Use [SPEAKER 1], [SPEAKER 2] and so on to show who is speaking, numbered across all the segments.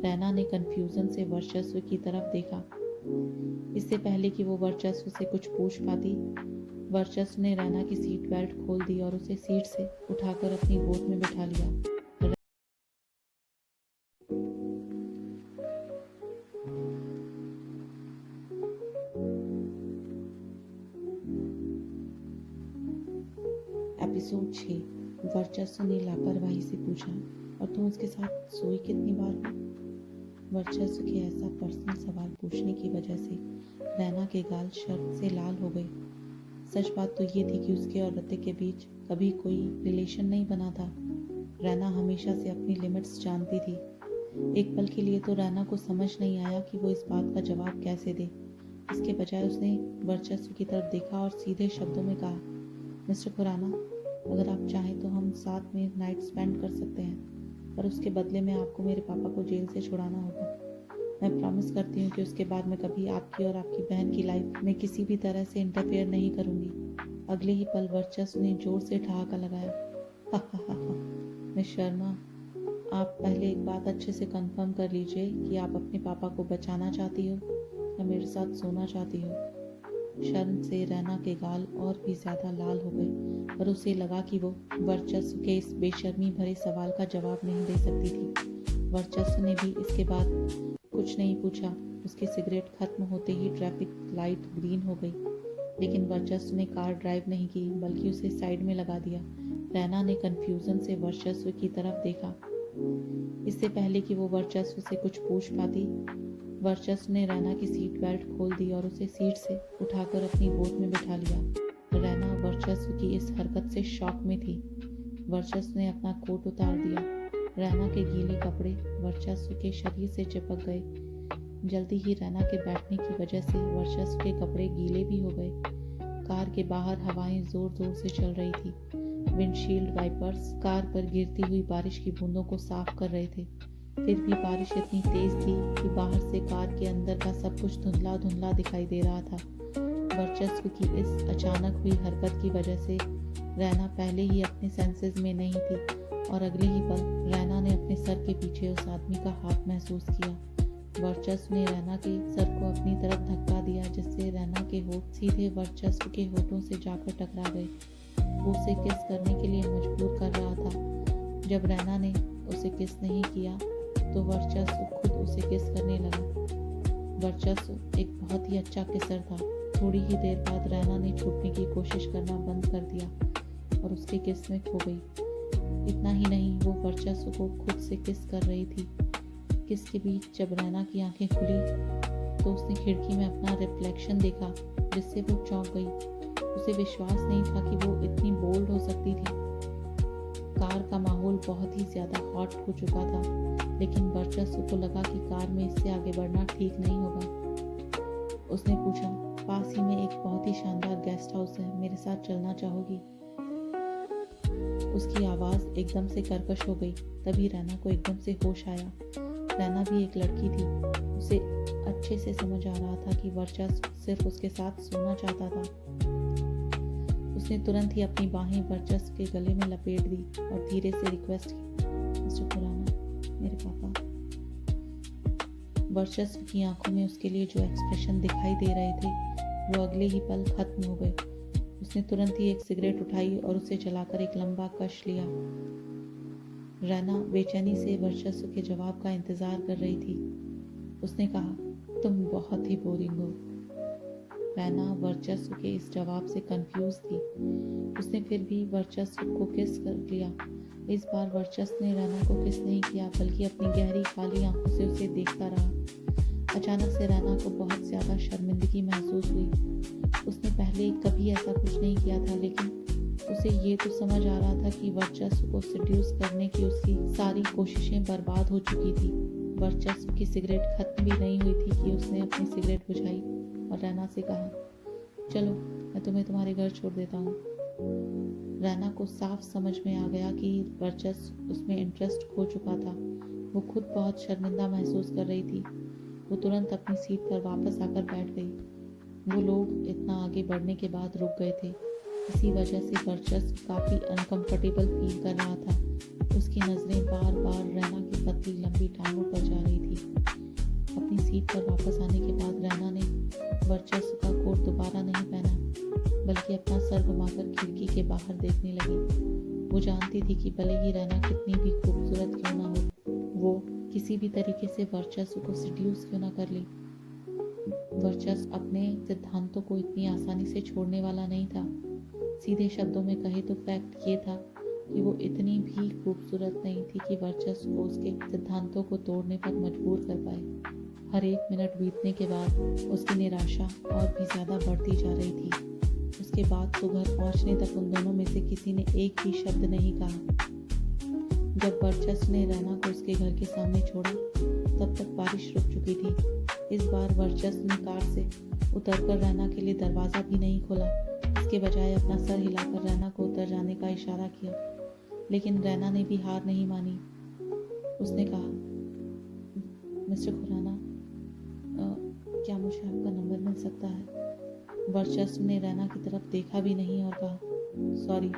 [SPEAKER 1] रैना ने कंफ्यूजन से वर्चस्व की तरफ देखा। इससे पहले कि वो वर्चस्व से कुछ पूछ पाती, वर्चस्व ने रैना की सीट बेल्ट खोल दी और उसे सीट से उठाकर अपनी गोद में बिठा लिया। एपिसोड 6। वर्चस्व ने लापरवाही से पूछा, और तुम उसके साथ सोई कितनी बार हो? वर्चस्व के ऐसा पर्सनल सवाल पूछने की वजह से रैना के गाल शर्म से लाल हो गए। सच बात तो ये थी कि उसके और ऋतिक के बीच कभी कोई रिलेशन नहीं बना था। रैना हमेशा से अपनी लिमिट्स जानती थी। एक पल के लिए तो रैना को समझ नहीं आया कि वो इस बात का जवाब कैसे दे। इसके बजाय उसने वर्चस्व की तरफ देखा और सीधे शब्दों में कहा, मिस्टर खुराना, अगर आप चाहें तो हम साथ में नाइट स्पेंड कर सकते हैं, पर उसके बदले में आपको मेरे पापा को जेल से छुड़ाना होगा। मैं प्रॉमिस करती हूँ कि उसके बाद मैं कभी आपकी और आपकी बहन की लाइफ में किसी भी तरह से इंटरफेयर नहीं करूँगी। अगले ही पल वर्चस्व ने जोर से ठहाका लगाया। हा हा हा हा। मिस शर्मा, आप पहले एक बात अच्छे से कंफर्म कर लीजिए कि आप अपने पापा को बचाना चाहती हो या मेरे साथ सोना चाहती हो। शर्म से रैना के गाल और भी ज्यादा लाल हो गए, पर उसे लगा कि वो वर्चस्व के इस बेशर्मी भरे सवाल का जवाब नहीं दे सकती थी। वर्चस्व ने भी इसके बाद कुछ नहीं पूछा। उसकी सिगरेट खत्म होते ही ट्रैफिक लाइट ग्रीन हो गई, लेकिन वर्चस्व ने कार ड्राइव नहीं की, बल्कि उसे साइड में लगा दिया। रैना ने कंफ्यूजन से वर्चस्व की तरफ देखा। इससे पहले कि वो वर्चस्व से कुछ पूछ पाती, वर्चस्व ने रैना की सीट बेल्ट खोल दी और उसे सीट से उठाकर अपनी गोद में बिठा लिया। रैना वर्चस्व की इस हरकत से शॉक में थी। वर्चस्व ने अपना कोट उतार दिया। रैना के गीले कपड़े वर्चस्व के शरीर से चिपक गए। जल्दी ही रैना के बैठने की वजह से वर्चस्व के कपड़े गीले भी हो गए। कार के बाहर हवाएं जोर जोर से चल रही थी। विंडशील्ड वाइपर्स कार पर गिरती हुई बारिश की बूंदों को साफ कर रहे थे। फिर भी बारिश इतनी तेज थी कि बाहर से कार के अंदर का सब कुछ धुंधला धुंधला दिखाई दे रहा था। वर्चस्व की इस अचानक हुई हरकत की वजह से रैना पहले ही अपने सेंसेस में नहीं थी, और अगले ही पल रैना ने अपने सर के पीछे उस आदमी का हाथ महसूस किया। वर्चस्व ने रैना के सर को अपनी तरफ धक्का दिया, जिससे रैना के होठ सीधे वर्चस्व के होठों से जाकर टकरा गए। वो उसे किस करने के लिए मजबूर कर रहा था। जब रैना ने उसे किस नहीं किया तो वर्चस्व खुद उसे किस करने लगा। वर्चस्व एक बहुत ही अच्छा किसर था। थोड़ी ही देर बाद रैना ने छूटने की कोशिश करना बंद कर दिया और उसके किस में खो गई। इतना ही नहीं, वो वर्चस्व को खुद से किस कर रही थी। किस के बीच जब रैना की आंखें खुली तो उसने खिड़की में अपना रिफ्लेक्शन देखा, जिससे वो चौंक गई। उसे विश्वास नहीं था कि वो इतनी बोल्ड हो सकती थी। कार का माहौल बहुत ही ज्यादा हॉट हो चुका था, लेकिन वर्चस्व को लगा कि कार में इससे आगे बढ़ना ठीक नहीं होगा। उसने पूछा, पास ही में एक बहुत ही शानदार गेस्ट हाउस है, मेरे साथ चलना चाहोगी? उसकी आवाज एकदम से कर्कश हो गई। तभी रैना को एकदम से होश आया। रैना भी एक लड़की थी। उसे अच्छे से समझ आ रहा था कि वर्चस्व सिर्फ उसके साथ सोना चाहता था। उसने तुरंत ही अपनी बाहें वर्चस्व के गले में लपेट दी और धीरे से रिक्वेस्ट की, मिस्टर खुराना, मेरे पापा। वर्चस्व की आंखों में उसके लिए जो एक्सप्रेशन दिखाई दे रहे थे वो अगले ही पल खत्म हो गए। उसने तुरंत ही एक सिगरेट उठाई और उसे जलाकर एक लंबा कश लिया। रैना बेचैनी से वर्चस्व के जवाब का इंतजार कर रही थी। उसने कहा, तुम बहुत ही बोरिंग हो। रैना वर्चस्व के इस जवाब से कंफ्यूज थी। उसने फिर भी वर्चस्व को किस कर लिया। इस बार वर्चस्व ने रैना को किस नहीं किया, बल्कि अपनी गहरी काली आंखों से उसे देखता रहा। अचानक से रैना को बहुत ज्यादा शर्मिंदगी महसूस हुई। उसने पहले कभी ऐसा कुछ नहीं किया था, लेकिन उसे ये तो समझ आ रहा था कि वर्चस्व को सेड्यूस करने की उसकी सारी कोशिशें बर्बाद हो चुकी थी। वर्चस्व की सिगरेट खत्म भी नहीं हुई थी कि उसने अपनी सिगरेट बुझाई और रैना से कहा, चलो मैं तुम्हें तुम्हारे घर छोड़ देता हूँ। रैना को साफ समझ में आ गया कि वर्चस्व उसमें इंटरेस्ट खो चुका था। वो खुद बहुत शर्मिंदा महसूस कर रही थी। वो तुरंत अपनी सीट पर वापस आकर बैठ गई। वो लोग इतना आगे बढ़ने के बाद रुक गए थे। इसी वजह से वर्चस्व काफी अनकंफर्टेबल फील कर रहा था। उसकी नजरें बार बार रैना की पतली लंबी टांगों पर जा रही थी। अपनी सीट पर वापस आने के बाद रैना ने वर्चस्व का कोट दोबारा नहीं पहना, बल्कि अपना सर घुमाकर खिड़की के बाहर देखने लगी। वो जानती थी कि भले ही रैना कितनी भी खूबसूरत क्यों ना हो, वो किसी भी तरीके से वर्चस्व को सिड्यूस क्यों ना कर ले, वर्चस्व अपने सिद्धांतों को इतनी आसानी से छोड़ने वाला नहीं था। सीधे शब्दों में कहे तो फैक्ट ये था कि वो इतनी भी खूबसूरत नहीं थी कि वर्चस्व को उसके सिद्धांतों को तोड़ने पर मजबूर कर पाए। हर एक मिनट बीतने के बाद उसकी निराशा और भी ज़्यादा बढ़ती जा रही थी। उसके बाद तो घर पहुंचने तक उन दोनों में से किसी ने एक भी शब्द नहीं कहा। जब वर्चस्व ने रैना को उसके घर के सामने छोड़ा, तब तक बारिश रुक चुकी थी। इस बार वर्चस्व ने कार से उतरकर रैना के लिए दरवाज़ा भी नहीं खोला। इसके बजाय अपना सर हिलाकर रैना को उतर जाने का इशारा किया, लेकिन रैना ने भी हार नहीं मानी। उसने कहा, मिस्टर खुराना, क्या मुझे आपका नंबर मिल सकता है? वर्चस्व ने रैना की तरफ देखा भी नहीं और कहा, सॉरी,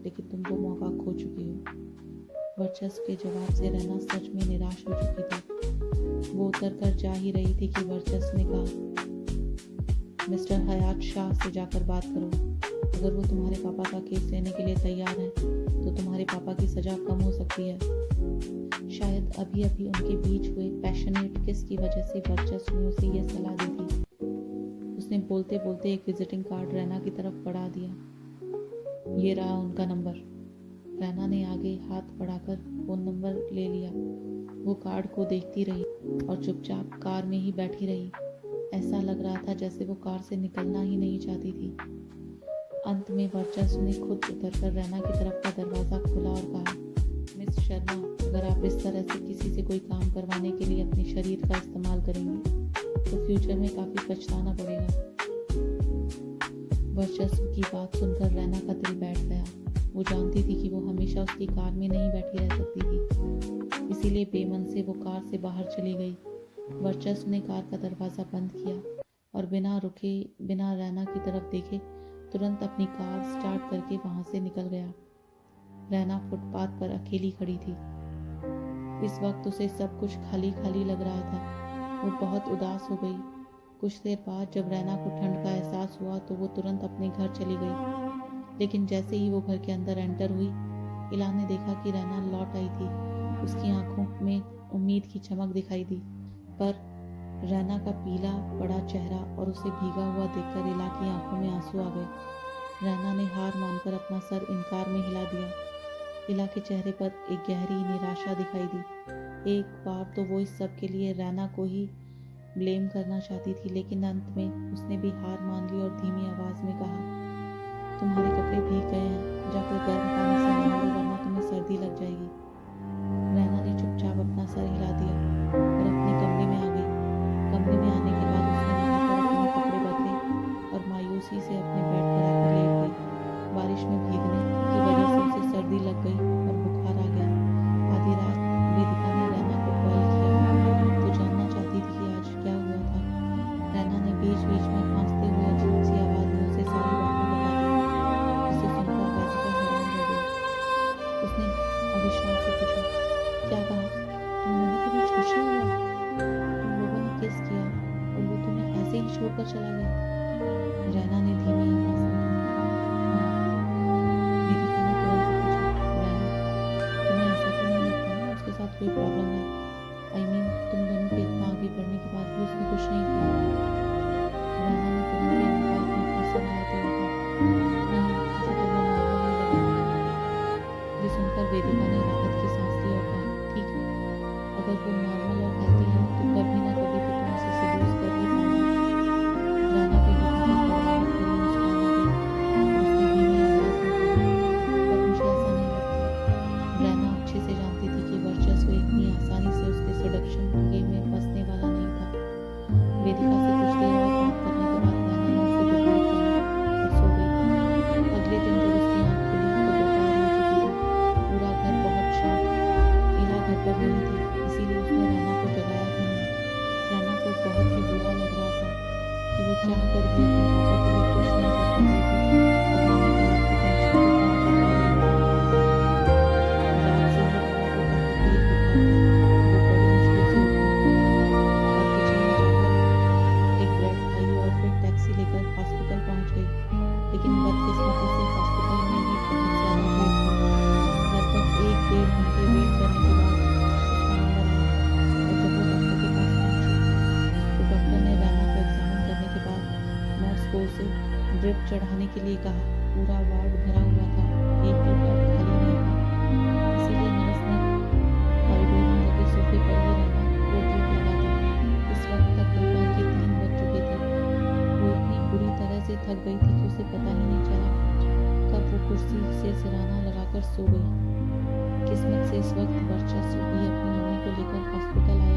[SPEAKER 1] लेकिन तुम वो मौका खो चुकी हो। वर्चस्व के जवाब से रैना सच में निराश हो चुकी थी। वो उतर कर जा ही रही थी कि वर्चस्व ने कहा, मिस्टर हयात शाह से जाकर बात करो। अगर वो तुम्हारे पापा का केस लेने के लिए तैयार हैं, तो तुम्हारे पापा की सज़ा कम हो सकती है। शायद अभी अभी उनके बीच हुए पैशनेट किस की वजह से वर्चस्व ने उसे यह सलाह दी थी। उसने बोलते बोलते एक विजिटिंग कार्ड रैना की तरफ बढ़ा दिया। ये रहा उनका नंबर। रैना ने आगे हाथ बढ़ाकर फोन नंबर ले लिया। वो कार्ड को देखती रही और चुपचाप कार में ही बैठी रही। ऐसा लग रहा था जैसे वो कार से निकलना ही नहीं चाहती थी। अंत में वर्चस्व ने खुद उतरकर रैना की तरफ का दरवाज़ा खोला और कहा, मिस शर्मा, अगर आप इस तरह से किसी से कोई काम करवाने के लिए अपने शरीर का इस्तेमाल करेंगी, तो फ्यूचर में काफ़ी पछताना पड़ेगा। वर्चस्व की बात सुनकर रैना का दिल बैठ गया। वो जानती थी कि वो हमेशा उसकी कार में नहीं बैठी रह सकती थी, इसीलिए बेमन से वो कार से बाहर चली गई। वर्चस्व ने कार का दरवाज़ा बंद किया और बिना रुके, बिना रैना की तरफ देखे तुरंत अपनी कार स्टार्ट करके वहाँ से निकल गया। रैना फुटपाथ पर अकेली खड़ी थी। इस वक्त उसे सब कुछ खाली खाली लग रहा था। वो बहुत उदास हो गई। कुछ देर बाद जब रैना को ठंड का एहसास हुआ तो वो तुरंत अपने घर चली गई। लेकिन जैसे ही वो घर के अंदर एंटर हुई, इला ने देखा कि रैना लौट आई थी। उसकी आंखों में उम्मीद की चमक दिखाई दी, पर रैना का पीला पड़ा चेहरा और उसे भीगा हुआ देखकर इला की आंखों में आंसू आ गए। रैना ने हार मानकर अपना सर इनकार में हिला दिया। इला के चेहरे पर एक गहरी निराशा दिखाई दी। एक बार तो वो इस सब के लिए रैना को ही ब्लेम करना चाहती थी, लेकिन अंत में उसने भी हार मान ली और धीमी आवाज में कहा, तुम्हारे कपड़े भीग गए हैं, जाकर गर्म पानी से नहा लो वरना तुम्हें सर्दी लग जाएगी। रैना ने चुपचाप अपना सर हिला दिया और अपने कमरे में आ गई। कमरे में आने के बाद उसने नहाकर अपने कपड़े बदले और मायूसी से अपने बेड पर आकर लेट गई। बारिश में भीगने की वजह से उसे सर्दी लग गई और बुखार आ गया। आधी रात वेदिका ने रैना को कॉल किया तो जानना चाहती थी कि आज क्या हुआ था। रैना ने बीच बीच में खांसते हुए अजीब सी आवाज में उसे सारी बातें बता दी, जिसे सुनकर वेदिका हैरान हो गई। उसने अविश्वास से पूछा, क्या कहा? तुम दोनों के बीच कुछ नहीं हुआ? तुम लोगों ने किस किया और वो तुम्हें ऐसे ही छोड़कर चला गया? रैना ने धीमी आवाज में कहा, वेदिका ने तुरंत से पूछा, रैना, तुम्हें ऐसा तो नहीं लगता ना उसके साथ कोई प्रॉब्लम है? आई मीन तुम दोनों के इतना आगे बढ़ने के बाद भी उसने कुछ नहीं किया? रैना ने तुरंत ही अपनी बात में फंसा लगाते हुए कहा, नहीं, मुझे तो वो नॉर्मल ही लगा। ये सुनकर वेदिका ने राहत की सांस ली और कहा, ठीक है, अगर वो नॉर्मल और हेल्दी है तो कभी ना कभी तो तुम उसे सेड्यूस कर ही पाओगे। रैना के होठों पर कड़वाहट भरी मुस्कान आ गई। उसने धीमी आवाज में कहा, पर मुझे ऐसा नहीं लगता। रैना अच्छे से जानती थी कि वर्चस्व इतनी आसानी से उसके सेडक्शन गेम में फंसने वाला नहीं था। वेदिका से कुछ देर और बात करने के बाद रैना ने उसे गुड नाइट कहा और सो गई। अगले दिन जब उसकी आंख खुली तो दोपहर हो चुकी थी। पूरा घर बहुत शांत। इला घर पर नहीं थी, इसीलिए उसने रैना ड्रिप चढ़ाने के लिए कहा। पूरा वार्ड भरा हुआ था, एक भी बेड खाली नहीं था। इसीलिए नर्स ने कॉरिडोर में लगे सोफे पर ही रैना को ड्रिप लगा दी। इस वक्त तक दोपहर के 3 बज चुके थे। वो इतनी बुरी तरह से थक गई थी कि उसे पता ही नहीं चला कब वो कुर्सी से सिरहाना लगाकर सो गई। किस्मत से इस वक्त वर्चस्व भी अपनी मम्मी को लेकर हॉस्पिटल आया